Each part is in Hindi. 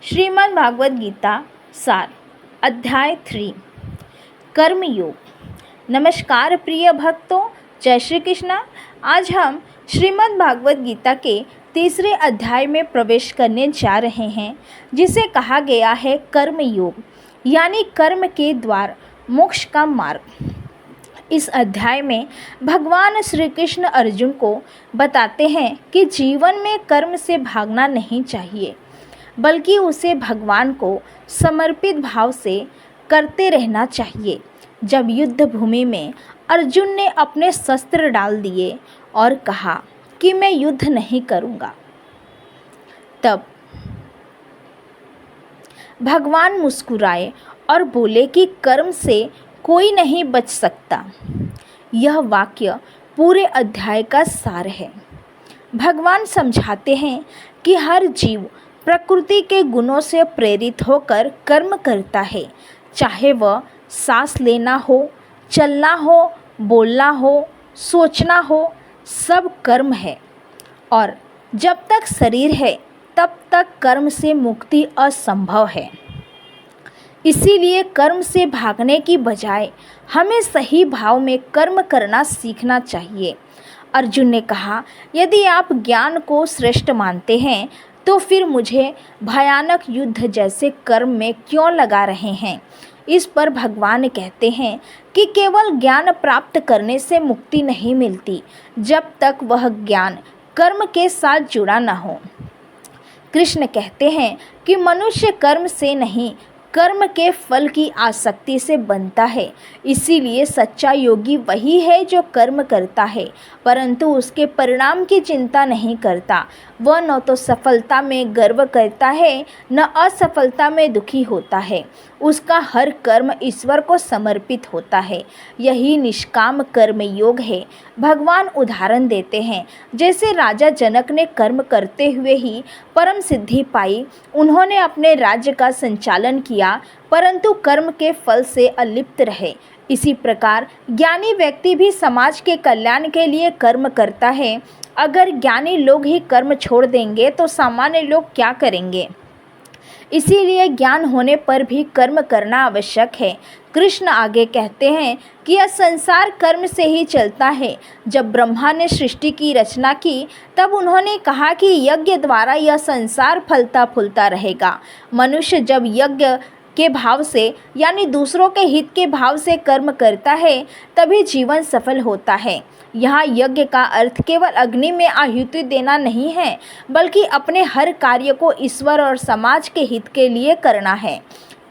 श्रीमद् भागवत गीता सार अध्याय 3 कर्मयोग। नमस्कार प्रिय भक्तों, जय श्री कृष्ण। आज हम श्रीमद् भागवत गीता के तीसरे अध्याय में प्रवेश करने जा रहे हैं, जिसे कहा गया है कर्मयोग, यानी कर्म के द्वार मोक्ष का मार्ग। इस अध्याय में भगवान श्री कृष्ण अर्जुन को बताते हैं कि जीवन में कर्म से भागना नहीं चाहिए, बल्कि उसे भगवान को समर्पित भाव से करते रहना चाहिए। जब युद्ध भूमि में अर्जुन ने अपने शस्त्र डाल दिए और कहा कि मैं युद्ध नहीं करूँगा, तब भगवान मुस्कुराए और बोले कि कर्म से कोई नहीं बच सकता। यह वाक्य पूरे अध्याय का सार है। भगवान समझाते हैं कि हर जीव प्रकृति के गुणों से प्रेरित होकर कर्म करता है, चाहे वह सांस लेना हो, चलना हो, बोलना हो, सोचना हो, सब कर्म है। और जब तक शरीर है तब तक कर्म से मुक्ति असंभव है। इसीलिए कर्म से भागने की बजाय हमें सही भाव में कर्म करना सीखना चाहिए। अर्जुन ने कहा, यदि आप ज्ञान को श्रेष्ठ मानते हैं तो फिर मुझे भयानक युद्ध जैसे कर्म में क्यों लगा रहे हैं। इस पर भगवान कहते हैं कि केवल ज्ञान प्राप्त करने से मुक्ति नहीं मिलती, जब तक वह ज्ञान कर्म के साथ जुड़ा न हो। कृष्ण कहते हैं कि मनुष्य कर्म से नहीं, कर्म के फल की आसक्ति से बनता है। इसीलिए सच्चा योगी वही है जो कर्म करता है, परंतु उसके परिणाम की चिंता नहीं करता। वह न तो सफलता में गर्व करता है, न असफलता में दुखी होता है। उसका हर कर्म ईश्वर को समर्पित होता है। यही निष्काम कर्म योग है। भगवान उदाहरण देते हैं, जैसे राजा जनक ने कर्म करते हुए ही परम सिद्धि पाई। उन्होंने अपने राज्य का संचालन किया, परंतु कर्म के फल से अलिप्त रहे। इसी प्रकार ज्ञानी व्यक्ति भी समाज के कल्याण के लिए कर्म करता है। अगर ज्ञानी लोग ही कर्म छोड़ देंगे तो सामान्य लोग क्या करेंगे। इसीलिए ज्ञान होने पर भी कर्म करना आवश्यक है। कृष्ण आगे कहते हैं कि यह संसार कर्म से ही चलता है। जब ब्रह्मा ने सृष्टि की रचना की, तब उन्होंने कहा कि यज्ञ द्वारा यह संसार फलता फूलता रहेगा। मनुष्य जब यज्ञ के भाव से, यानी दूसरों के हित के भाव से कर्म करता है, तभी जीवन सफल होता है। यहाँ यज्ञ का अर्थ केवल अग्नि में आहुति देना नहीं है, बल्कि अपने हर कार्य को ईश्वर और समाज के हित के लिए करना है।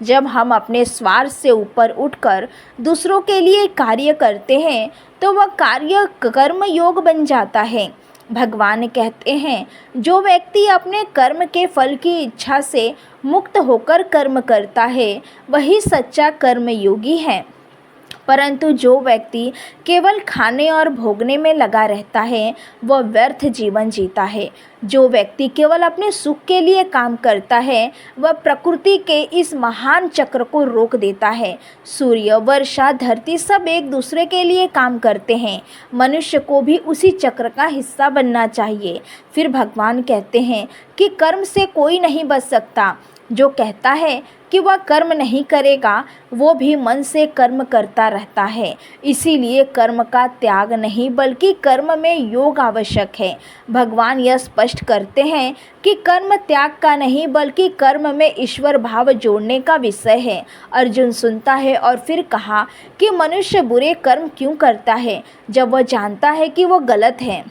जब हम अपने स्वार्थ से ऊपर उठकर दूसरों के लिए कार्य करते हैं, तो वह कार्य कर्म योग बन जाता है। भगवान कहते हैं, जो व्यक्ति अपने कर्म के फल की इच्छा से मुक्त होकर कर्म करता है, वही सच्चा कर्मयोगी है। परंतु जो व्यक्ति केवल खाने और भोगने में लगा रहता है, वह व्यर्थ जीवन जीता है। जो व्यक्ति केवल अपने सुख के लिए काम करता है, वह प्रकृति के इस महान चक्र को रोक देता है। सूर्य, वर्षा, धरती सब एक दूसरे के लिए काम करते हैं। मनुष्य को भी उसी चक्र का हिस्सा बनना चाहिए। फिर भगवान कहते हैं कि कर्म से कोई नहीं बच सकता। जो कहता है कि वह कर्म नहीं करेगा, वो भी मन से कर्म करता रहता है। इसीलिए कर्म का त्याग नहीं, बल्कि कर्म में योग आवश्यक है। भगवान यह स्पष्ट करते हैं कि कर्म त्याग का नहीं, बल्कि कर्म में ईश्वर भाव जोड़ने का विषय है। अर्जुन सुनता है और फिर कहा कि मनुष्य बुरे कर्म क्यों करता है, जब वह जानता है कि वो गलत है।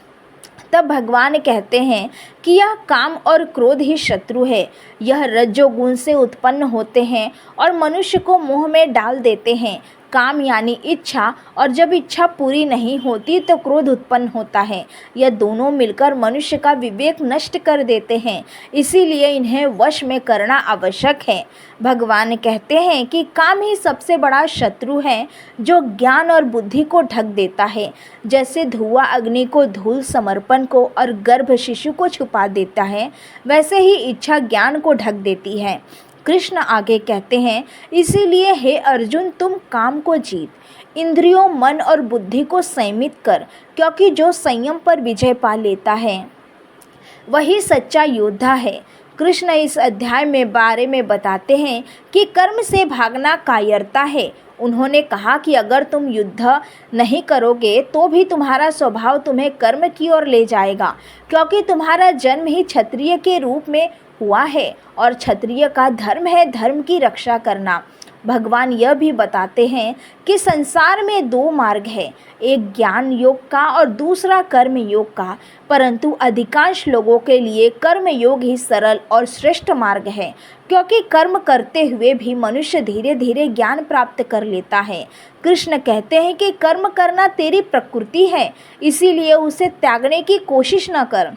तब भगवान कहते हैं कि यह काम और क्रोध ही शत्रु है। यह रजोगुण से उत्पन्न होते हैं और मनुष्य को मोह में डाल देते हैं। काम यानी इच्छा, और जब इच्छा पूरी नहीं होती तो क्रोध उत्पन्न होता है। यह दोनों मिलकर मनुष्य का विवेक नष्ट कर देते हैं। इसीलिए इन्हें वश में करना आवश्यक है। भगवान कहते हैं कि काम ही सबसे बड़ा शत्रु है, जो ज्ञान और बुद्धि को ढक देता है। जैसे धुआं अग्नि को, धूल समर्पण को और गर्भ शिशु को छुपा देता है, वैसे ही इच्छा ज्ञान को ढक देती है। कृष्ण आगे कहते हैं, इसीलिए हे अर्जुन, तुम काम को जीत, इंद्रियों, मन और बुद्धि को संयमित कर, क्योंकि जो संयम पर विजय पा लेता है वही सच्चा योद्धा है। कृष्ण इस अध्याय में बारे में बताते हैं कि कर्म से भागना कायरता है। उन्होंने कहा कि अगर तुम युद्ध नहीं करोगे तो भी तुम्हारा स्वभाव तुम्हें कर्म की ओर ले जाएगा, क्योंकि तुम्हारा जन्म ही क्षत्रिय के रूप में हुआ है और क्षत्रिय का धर्म है धर्म की रक्षा करना। भगवान यह भी बताते हैं कि संसार में दो मार्ग हैं, एक ज्ञान योग का और दूसरा कर्म योग का, परंतु अधिकांश लोगों के लिए कर्म योग ही सरल और श्रेष्ठ मार्ग है, क्योंकि कर्म करते हुए भी मनुष्य धीरे धीरे ज्ञान प्राप्त कर लेता है। कृष्ण कहते हैं कि कर्म करना तेरी प्रकृति है, इसीलिए उसे त्यागने की कोशिश न कर,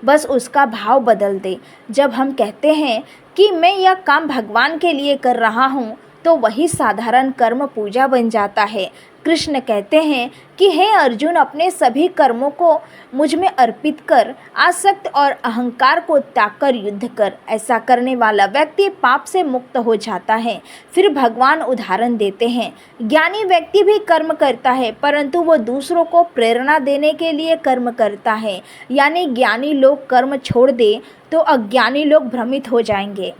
बस उसका भाव बदल दे। जब हम कहते हैं कि मैं यह काम भगवान के लिए कर रहा हूँ, तो वही साधारण कर्म पूजा बन जाता है। कृष्ण कहते हैं कि हे अर्जुन, अपने सभी कर्मों को मुझ में अर्पित कर, आसक्त और अहंकार को त्याग कर युद्ध कर। ऐसा करने वाला व्यक्ति पाप से मुक्त हो जाता है। फिर भगवान उदाहरण देते हैं, ज्ञानी व्यक्ति भी कर्म करता है, परंतु वो दूसरों को प्रेरणा देने के लिए कर्म करता है। यानी ज्ञानी लोग कर्म छोड़ दे तो अज्ञानी लोग भ्रमित हो जाएंगे।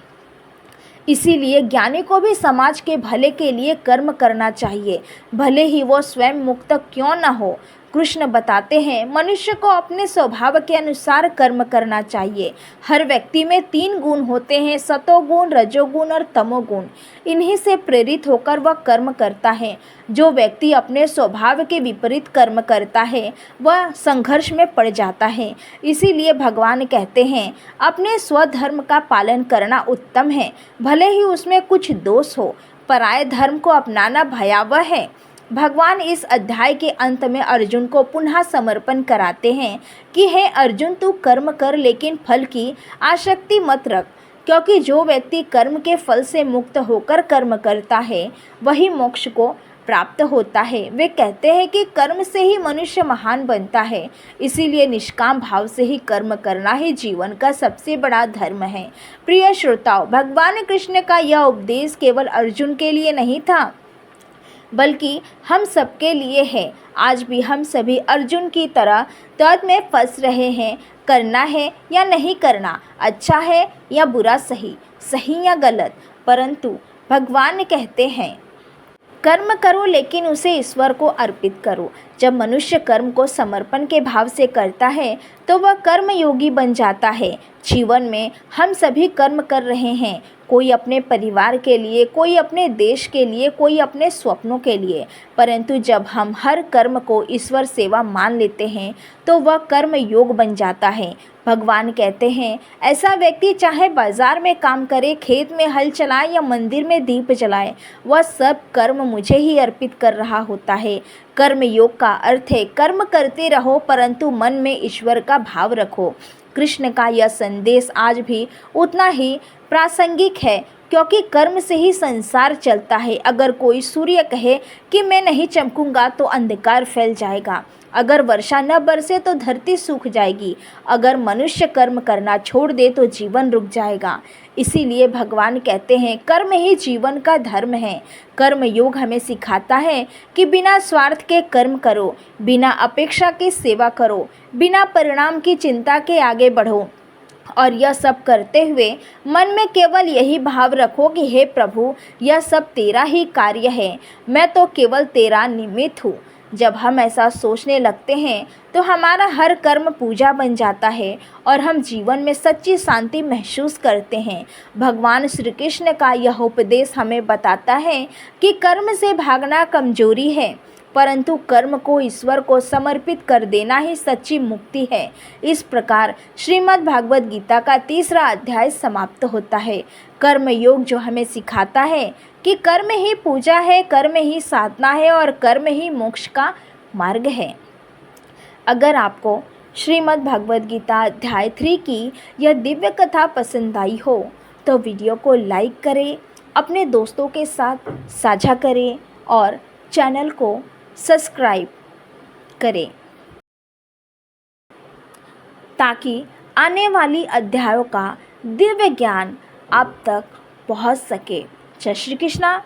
इसीलिए ज्ञानी को भी समाज के भले के लिए कर्म करना चाहिए, भले ही वो स्वयं मुक्त क्यों न हो। कृष्ण बताते हैं, मनुष्य को अपने स्वभाव के अनुसार कर्म करना चाहिए। हर व्यक्ति में 3 गुण होते हैं, सतोगुण, रजोगुण और तमोगुण। इन्हीं से प्रेरित होकर वह कर्म करता है। जो व्यक्ति अपने स्वभाव के विपरीत कर्म करता है वह संघर्ष में पड़ जाता है। इसीलिए भगवान कहते हैं, अपने स्वधर्म का पालन करना उत्तम है, भले ही उसमें कुछ दोष हो। पराये धर्म को अपनाना भयावह है। भगवान इस अध्याय के अंत में अर्जुन को पुनः समर्पण कराते हैं कि हे अर्जुन, तू कर्म कर, लेकिन फल की आसक्ति मत रख, क्योंकि जो व्यक्ति कर्म के फल से मुक्त होकर कर्म करता है वही मोक्ष को प्राप्त होता है। वे कहते हैं कि कर्म से ही मनुष्य महान बनता है, इसीलिए निष्काम भाव से ही कर्म करना ही जीवन का सबसे बड़ा धर्म है। प्रिय श्रोताओ, भगवान कृष्ण का यह उपदेश केवल अर्जुन के लिए नहीं था, बल्कि हम सबके लिए है। आज भी हम सभी अर्जुन की तरह द्वंद में फंस रहे हैं, करना है या नहीं करना, अच्छा है या बुरा, सही या गलत। परंतु भगवान कहते हैं, कर्म करो लेकिन उसे ईश्वर को अर्पित करो। जब मनुष्य कर्म को समर्पण के भाव से करता है तो वह कर्म योगी बन जाता है। जीवन में हम सभी कर्म कर रहे हैं, कोई अपने परिवार के लिए, कोई अपने देश के लिए, कोई अपने स्वप्नों के लिए। परंतु जब हम हर कर्म को ईश्वर सेवा मान लेते हैं तो वह कर्म योग बन जाता है। भगवान कहते हैं, ऐसा व्यक्ति चाहे बाजार में काम करे, खेत में हल चलाए या मंदिर में दीप जलाए, वह सब कर्म मुझे ही अर्पित कर रहा होता है। कर्म योग का अर्थ है कर्म करते रहो, परंतु मन में ईश्वर का भाव रखो। कृष्ण का यह संदेश आज भी उतना ही प्रासंगिक है, क्योंकि कर्म से ही संसार चलता है। अगर कोई सूर्य कहे कि मैं नहीं चमकूंगा तो अंधकार फैल जाएगा, अगर वर्षा न बरसे तो धरती सूख जाएगी, अगर मनुष्य कर्म करना छोड़ दे तो जीवन रुक जाएगा। इसीलिए भगवान कहते हैं, कर्म ही जीवन का धर्म है। कर्म योग हमें सिखाता है कि बिना स्वार्थ के कर्म करो, बिना अपेक्षा के सेवा करो, बिना परिणाम की चिंता के आगे बढ़ो, और यह सब करते हुए मन में केवल यही भाव रखो कि हे प्रभु, यह सब तेरा ही कार्य है, मैं तो केवल तेरा निमित्त हूँ। जब हम ऐसा सोचने लगते हैं तो हमारा हर कर्म पूजा बन जाता है और हम जीवन में सच्ची शांति महसूस करते हैं। भगवान श्री कृष्ण का यह उपदेश हमें बताता है कि कर्म से भागना कमजोरी है, परंतु कर्म को ईश्वर को समर्पित कर देना ही सच्ची मुक्ति है। इस प्रकार श्रीमद् भागवत गीता का 3रा अध्याय समाप्त होता है। कर्म योग जो हमें सिखाता है कि कर्म ही पूजा है, कर्म ही साधना है और कर्म ही मोक्ष का मार्ग है। अगर आपको श्रीमद् भागवत गीता अध्याय 3 की यह दिव्य कथा पसंद आई हो तो वीडियो को लाइक करें, अपने दोस्तों के साथ साझा करें और चैनल को सब्सक्राइब करें, ताकि आने वाली अध्यायों का दिव्य ज्ञान आप तक पहुंच सके। जय श्री कृष्णा।